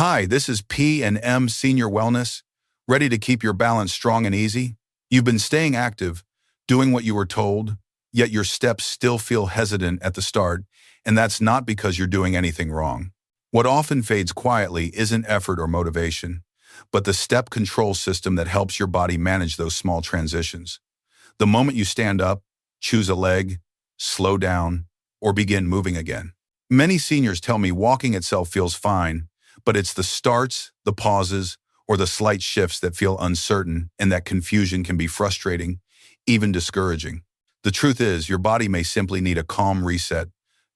Hi, this is P&M Senior Wellness, ready to keep your balance strong and easy. You've been staying active, doing what you were told, yet your steps still feel hesitant at the start, and that's not because you're doing anything wrong. What often fades quietly isn't effort or motivation, but the step control system that helps your body manage those small transitions. The moment you stand up, choose a leg, slow down, or begin moving again. Many seniors tell me walking itself feels fine, but it's the starts, the pauses, or the slight shifts that feel uncertain, and that confusion can be frustrating, even discouraging. The truth is, your body may simply need a calm reset,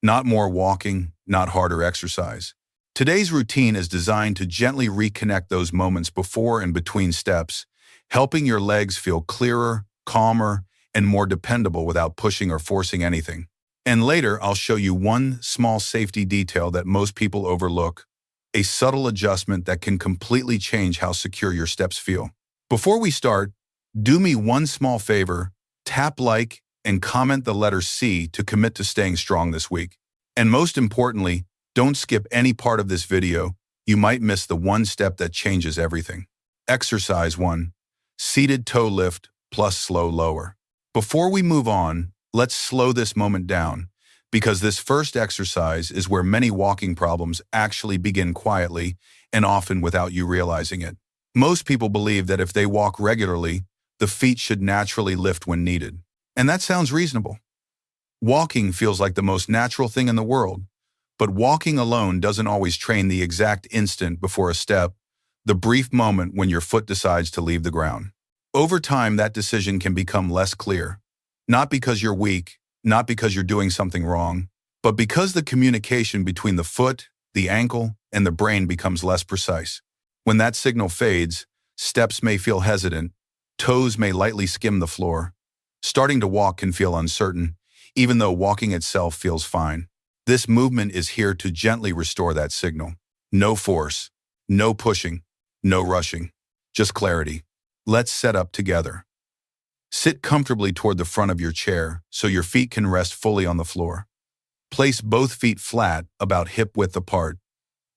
not more walking, not harder exercise. Today's routine is designed to gently reconnect those moments before and between steps, helping your legs feel clearer, calmer, and more dependable without pushing or forcing anything. And later, I'll show you one small safety detail that most people overlook, a subtle adjustment that can completely change how secure your steps feel. Before we start, do me one small favor, tap like and comment the letter C to commit to staying strong this week. And most importantly, don't skip any part of this video. You might miss the one step that changes everything. Exercise 1. Seated toe lift plus slow lower. Before we move on, let's slow this moment down, because this first exercise is where many walking problems actually begin quietly and often without you realizing it. Most people believe that if they walk regularly, the feet should naturally lift when needed. And that sounds reasonable. Walking feels like the most natural thing in the world, but walking alone doesn't always train the exact instant before a step, the brief moment when your foot decides to leave the ground. Over time, that decision can become less clear, not because you're weak, not because you're doing something wrong, but because the communication between the foot, the ankle, and the brain becomes less precise. When that signal fades, steps may feel hesitant, toes may lightly skim the floor. Starting to walk can feel uncertain, even though walking itself feels fine. This movement is here to gently restore that signal. No force, no pushing, no rushing, just clarity. Let's set up together. Sit comfortably toward the front of your chair so your feet can rest fully on the floor. Place both feet flat, about hip-width apart.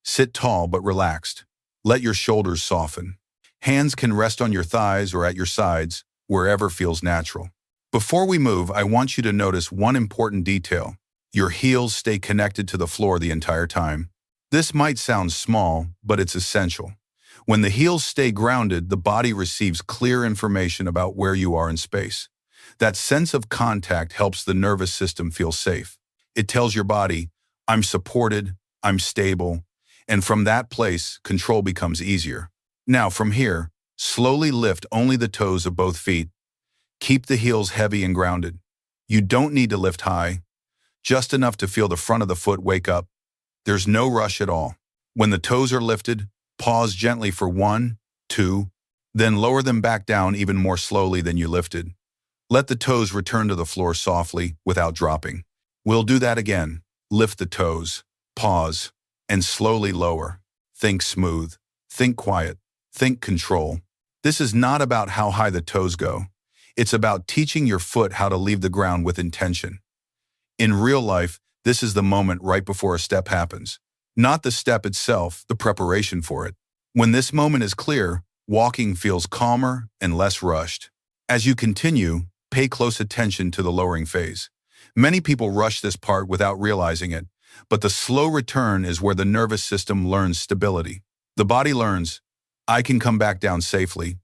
Sit tall but relaxed. Let your shoulders soften. Hands can rest on your thighs or at your sides, wherever feels natural. Before we move, I want you to notice one important detail. Your heels stay connected to the floor the entire time. This might sound small, but it's essential. When the heels stay grounded, the body receives clear information about where you are in space. That sense of contact helps the nervous system feel safe. It tells your body, I'm supported, I'm stable, and from that place, control becomes easier. Now, from here, slowly lift only the toes of both feet. Keep the heels heavy and grounded. You don't need to lift high, just enough to feel the front of the foot wake up. There's no rush at all. When the toes are lifted, pause gently for 1, 2, then lower them back down even more slowly than you lifted. Let the toes return to the floor softly without dropping. We'll do that again. Lift the toes, pause, and slowly lower. Think smooth, think quiet, think control. This is not about how high the toes go. It's about teaching your foot how to leave the ground with intention. In real life, this is the moment right before a step happens. Not the step itself, the preparation for it. When this moment is clear, walking feels calmer and less rushed. As you continue, pay close attention to the lowering phase. Many people rush this part without realizing it, but the slow return is where the nervous system learns stability. The body learns, I can come back down safely.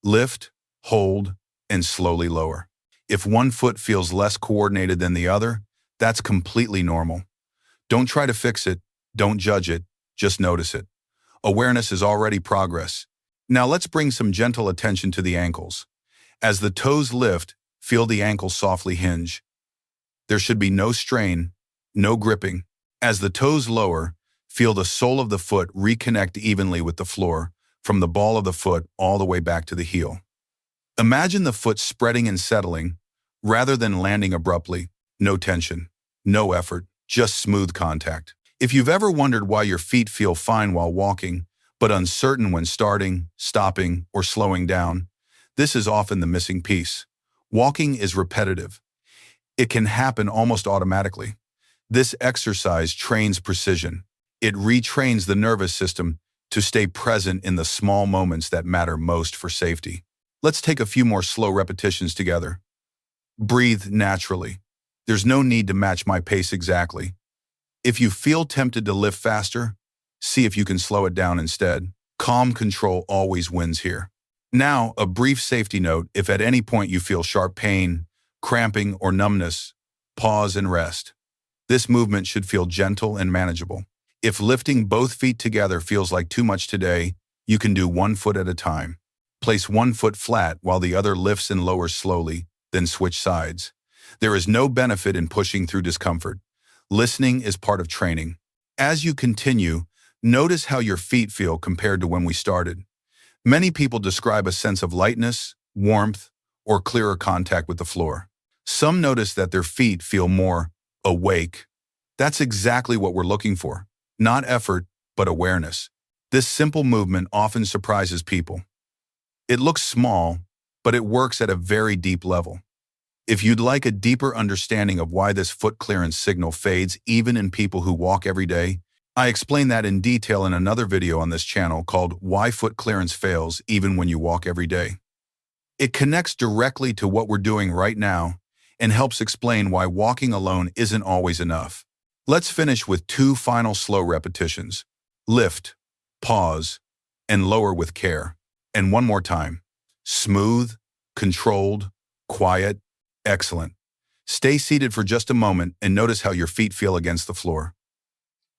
Lift, hold, and slowly lower. If one foot feels less coordinated than the other, that's completely normal. Don't try to fix it. Don't judge it, just notice it. Awareness is already progress. Now let's bring some gentle attention to the ankles. As the toes lift, feel the ankles softly hinge. There should be no strain, no gripping. As the toes lower, feel the sole of the foot reconnect evenly with the floor, from the ball of the foot all the way back to the heel. Imagine the foot spreading and settling, rather than landing abruptly. No tension, no effort, just smooth contact. If you've ever wondered why your feet feel fine while walking, but uncertain when starting, stopping, or slowing down, this is often the missing piece. Walking is repetitive. It can happen almost automatically. This exercise trains precision. It retrains the nervous system to stay present in the small moments that matter most for safety. Let's take a few more slow repetitions together. Breathe naturally. There's no need to match my pace exactly. If you feel tempted to lift faster, see if you can slow it down instead. Calm control always wins here. Now, a brief safety note: if at any point you feel sharp pain, cramping, or numbness, pause and rest. This movement should feel gentle and manageable. If lifting both feet together feels like too much today, you can do one foot at a time. Place one foot flat while the other lifts and lowers slowly, then switch sides. There is no benefit in pushing through discomfort. Listening is part of training. As you continue, notice how your feet feel compared to when we started. Many people describe a sense of lightness, warmth, or clearer contact with the floor. Some notice that their feet feel more awake. That's exactly what we're looking for. Not effort, but awareness. This simple movement often surprises people. It looks small, but it works at a very deep level. If you'd like a deeper understanding of why this foot clearance signal fades even in people who walk every day, I explain that in detail in another video on this channel called Why Foot Clearance Fails Even When You Walk Every Day. It connects directly to what we're doing right now and helps explain why walking alone isn't always enough. Let's finish with two final slow repetitions. Lift, pause, and lower with care. And one more time. Smooth, controlled, quiet. Excellent. Stay seated for just a moment and notice how your feet feel against the floor.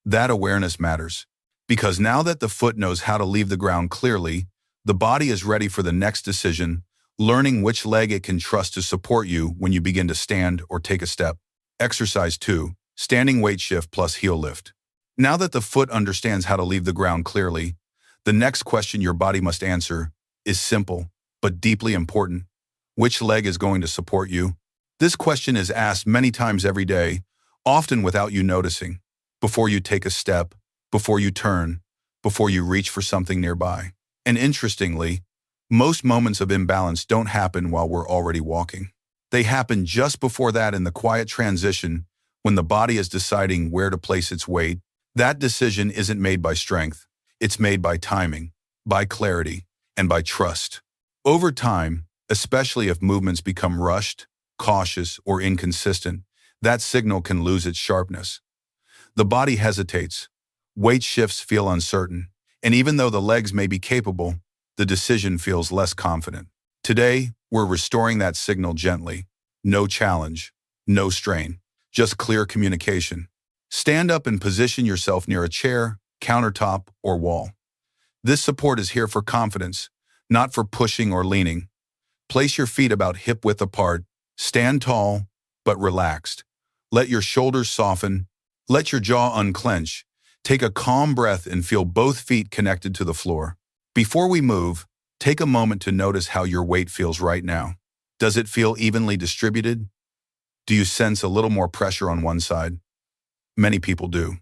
That awareness matters, because now that the foot knows how to leave the ground clearly, the body is ready for the next decision, learning which leg it can trust to support you when you begin to stand or take a step. Exercise 2, standing weight shift plus heel lift. Now that the foot understands how to leave the ground clearly, the next question your body must answer is simple, but deeply important. Which leg is going to support you? This question is asked many times every day, often without you noticing. Before you take a step, before you turn, before you reach for something nearby. And interestingly, most moments of imbalance don't happen while we're already walking. They happen just before that, in the quiet transition, when the body is deciding where to place its weight. That decision isn't made by strength. It's made by timing, by clarity, and by trust. Over time, especially if movements become rushed, cautious, or inconsistent, that signal can lose its sharpness. The body hesitates, weight shifts feel uncertain, and even though the legs may be capable, the decision feels less confident. Today, we're restoring that signal gently. No challenge, no strain, just clear communication. Stand up and position yourself near a chair, countertop, or wall. This support is here for confidence, not for pushing or leaning. Place your feet about hip-width apart. Stand tall, but relaxed. Let your shoulders soften. Let your jaw unclench. Take a calm breath and feel both feet connected to the floor. Before we move, take a moment to notice how your weight feels right now. Does it feel evenly distributed? Do you sense a little more pressure on one side? Many people do.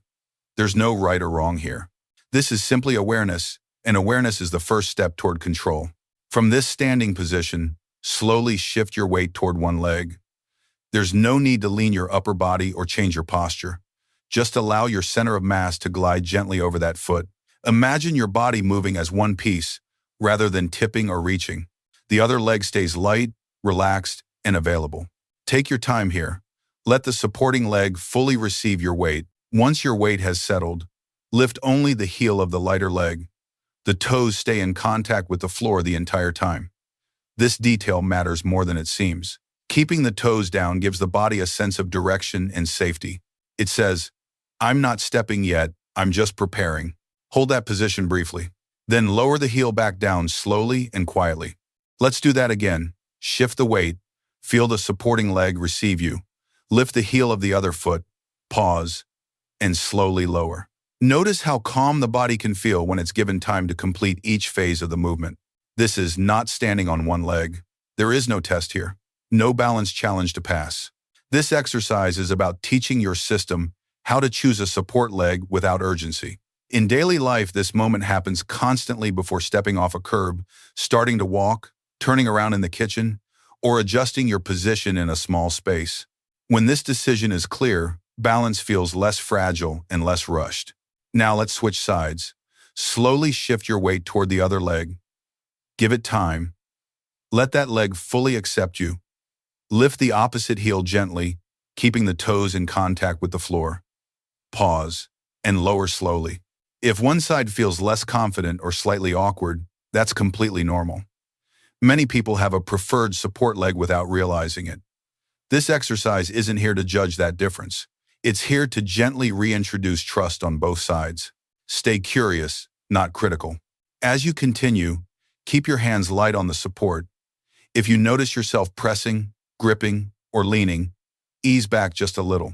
There's no right or wrong here. This is simply awareness, and awareness is the first step toward control. From this standing position, slowly shift your weight toward one leg. There's no need to lean your upper body or change your posture. Just allow your center of mass to glide gently over that foot. Imagine your body moving as one piece, rather than tipping or reaching. The other leg stays light, relaxed, and available. Take your time here. Let the supporting leg fully receive your weight. Once your weight has settled, lift only the heel of the lighter leg. The toes stay in contact with the floor the entire time. This detail matters more than it seems. Keeping the toes down gives the body a sense of direction and safety. It says, "I'm not stepping yet, I'm just preparing." Hold that position briefly. Then lower the heel back down slowly and quietly. Let's do that again. Shift the weight. Feel the supporting leg receive you. Lift the heel of the other foot. Pause. And slowly lower. Notice how calm the body can feel when it's given time to complete each phase of the movement. This is not standing on one leg. There is no test here. No balance challenge to pass. This exercise is about teaching your system how to choose a support leg without urgency. In daily life, this moment happens constantly before stepping off a curb, starting to walk, turning around in the kitchen, or adjusting your position in a small space. When this decision is clear, balance feels less fragile and less rushed. Now let's switch sides. Slowly shift your weight toward the other leg. Give it time. Let that leg fully accept you. Lift the opposite heel gently, keeping the toes in contact with the floor. Pause, and lower slowly. If one side feels less confident or slightly awkward, that's completely normal. Many people have a preferred support leg without realizing it. This exercise isn't here to judge that difference. It's here to gently reintroduce trust on both sides. Stay curious, not critical. As you continue, keep your hands light on the support. If you notice yourself pressing, gripping, or leaning, ease back just a little.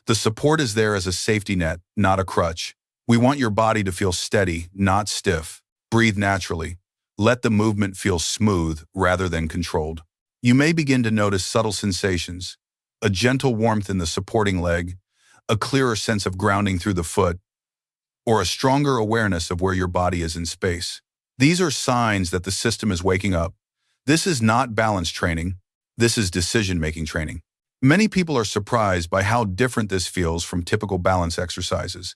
The support is there as a safety net, not a crutch. We want your body to feel steady, not stiff. Breathe naturally. Let the movement feel smooth rather than controlled. You may begin to notice subtle sensations, a gentle warmth in the supporting leg, a clearer sense of grounding through the foot, or a stronger awareness of where your body is in space. These are signs that the system is waking up. This is not balance training. This is decision-making training. Many people are surprised by how different this feels from typical balance exercises.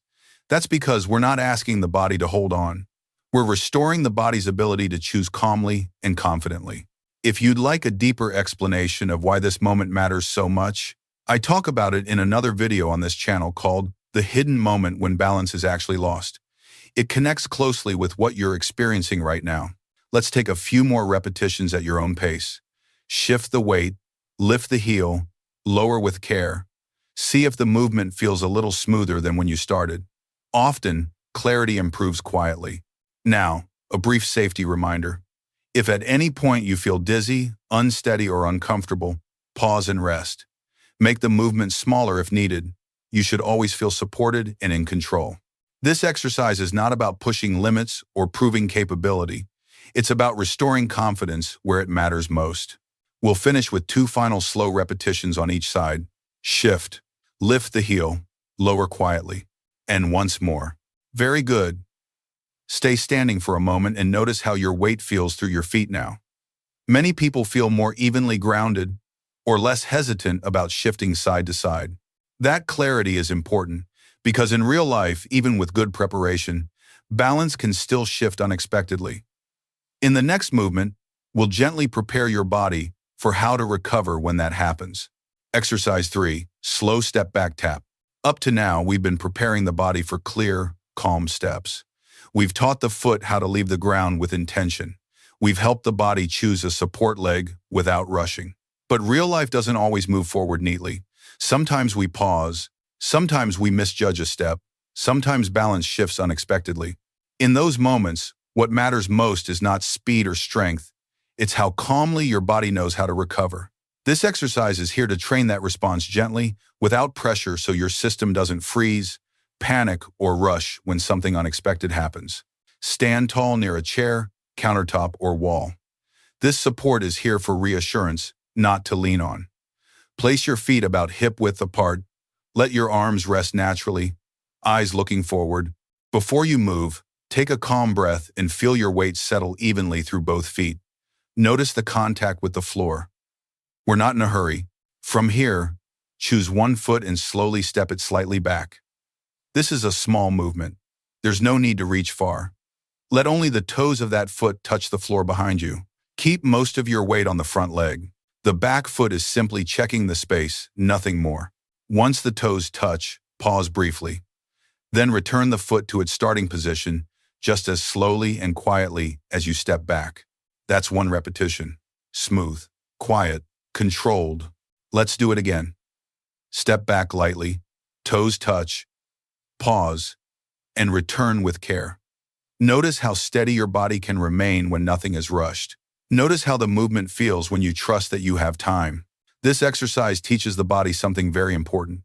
That's because we're not asking the body to hold on. We're restoring the body's ability to choose calmly and confidently. If you'd like a deeper explanation of why this moment matters so much, I talk about it in another video on this channel called The Hidden Moment When Balance is Actually Lost. It connects closely with what you're experiencing right now. Let's take a few more repetitions at your own pace. Shift the weight, lift the heel, lower with care. See if the movement feels a little smoother than when you started. Often, clarity improves quietly. Now, a brief safety reminder. If at any point you feel dizzy, unsteady, or uncomfortable, pause and rest. Make the movement smaller if needed. You should always feel supported and in control. This exercise is not about pushing limits or proving capability. It's about restoring confidence where it matters most. We'll finish with 2 final slow repetitions on each side. Shift, lift the heel, lower quietly, and once more. Very good. Stay standing for a moment and notice how your weight feels through your feet now. Many people feel more evenly grounded or less hesitant about shifting side to side. That clarity is important because in real life, even with good preparation, balance can still shift unexpectedly. In the next movement, we'll gently prepare your body for how to recover when that happens. Exercise 3, slow step back tap. Up to now, we've been preparing the body for clear, calm steps. We've taught the foot how to leave the ground with intention. We've helped the body choose a support leg without rushing. But real life doesn't always move forward neatly. Sometimes we pause. Sometimes we misjudge a step. Sometimes balance shifts unexpectedly. In those moments, what matters most is not speed or strength. It's how calmly your body knows how to recover. This exercise is here to train that response gently, without pressure, so your system doesn't freeze, panic, or rush when something unexpected happens. Stand tall near a chair, countertop, or wall. This support is here for reassurance, not to lean on. Place your feet about hip-width apart. Let your arms rest naturally, eyes looking forward. Before you move, take a calm breath and feel your weight settle evenly through both feet. Notice the contact with the floor. We're not in a hurry. From here, choose one foot and slowly step it slightly back. This is a small movement. There's no need to reach far. Let only the toes of that foot touch the floor behind you. Keep most of your weight on the front leg. The back foot is simply checking the space, nothing more. Once the toes touch, pause briefly. Then return the foot to its starting position, just as slowly and quietly as you step back. That's 1 repetition. Smooth, quiet, controlled. Let's do it again. Step back lightly, toes touch, pause, and return with care. Notice how steady your body can remain when nothing is rushed. Notice how the movement feels when you trust that you have time. This exercise teaches the body something very important.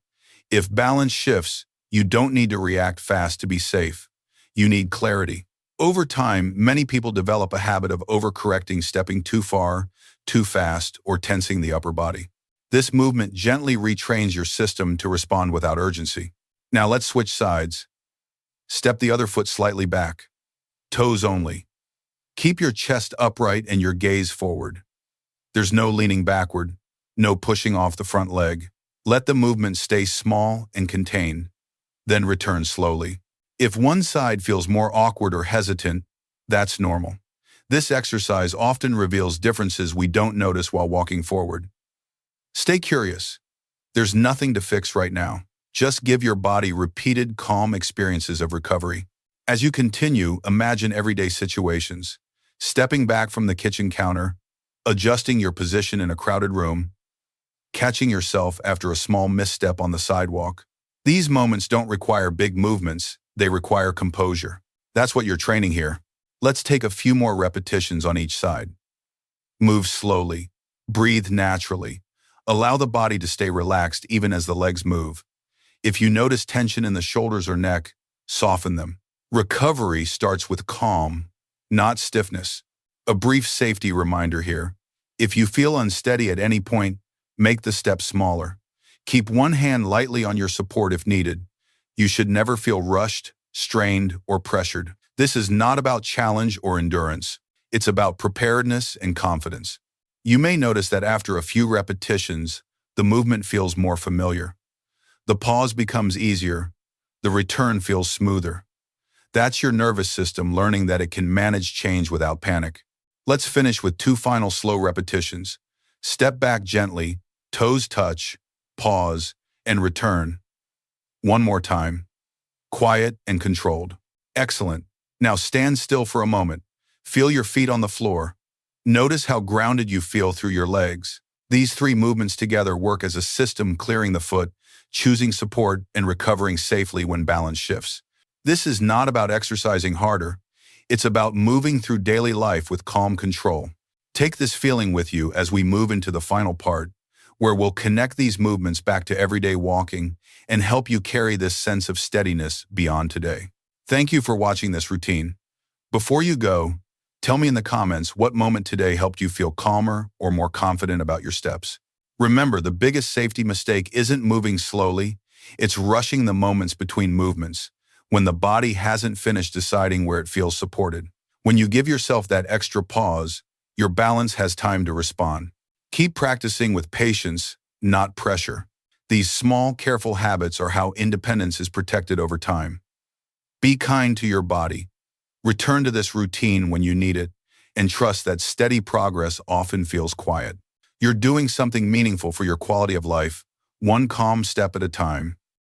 If balance shifts, you don't need to react fast to be safe. You need clarity. Over time, many people develop a habit of overcorrecting, stepping too far, too fast, or tensing the upper body. This movement gently retrains your system to respond without urgency. Now let's switch sides. Step the other foot slightly back. Toes only. Keep your chest upright and your gaze forward. There's no leaning backward, no pushing off the front leg. Let the movement stay small and contained, then return slowly. If one side feels more awkward or hesitant, that's normal. This exercise often reveals differences we don't notice while walking forward. Stay curious. There's nothing to fix right now. Just give your body repeated, calm experiences of recovery. As you continue, imagine everyday situations. Stepping back from the kitchen counter, adjusting your position in a crowded room, catching yourself after a small misstep on the sidewalk. These moments don't require big movements, they require composure. That's what you're training here. Let's take a few more repetitions on each side. Move slowly. Breathe naturally. Allow the body to stay relaxed even as the legs move. If you notice tension in the shoulders or neck, soften them. Recovery starts with calm, not stiffness. A brief safety reminder here. If you feel unsteady at any point, make the step smaller. Keep one hand lightly on your support if needed. You should never feel rushed, strained, or pressured. This is not about challenge or endurance. It's about preparedness and confidence. You may notice that after a few repetitions, the movement feels more familiar. The pause becomes easier. The return feels smoother. That's your nervous system learning that it can manage change without panic. Let's finish with 2 final slow repetitions. Step back gently, toes touch, pause, and return. One more time. Quiet and controlled. Excellent. Now stand still for a moment. Feel your feet on the floor. Notice how grounded you feel through your legs. These 3 movements together work as a system, clearing the foot, choosing support, and recovering safely when balance shifts. This is not about exercising harder. It's about moving through daily life with calm control. Take this feeling with you as we move into the final part, where we'll connect these movements back to everyday walking and help you carry this sense of steadiness beyond today. Thank you for watching this routine. Before you go, tell me in the comments what moment today helped you feel calmer or more confident about your steps. Remember, the biggest safety mistake isn't moving slowly, it's rushing the moments between movements, when the body hasn't finished deciding where it feels supported. When you give yourself that extra pause, your balance has time to respond. Keep practicing with patience, not pressure. These small, careful habits are how independence is protected over time. Be kind to your body. Return to this routine when you need it, and trust that steady progress often feels quiet. You're doing something meaningful for your quality of life, one calm step at a time.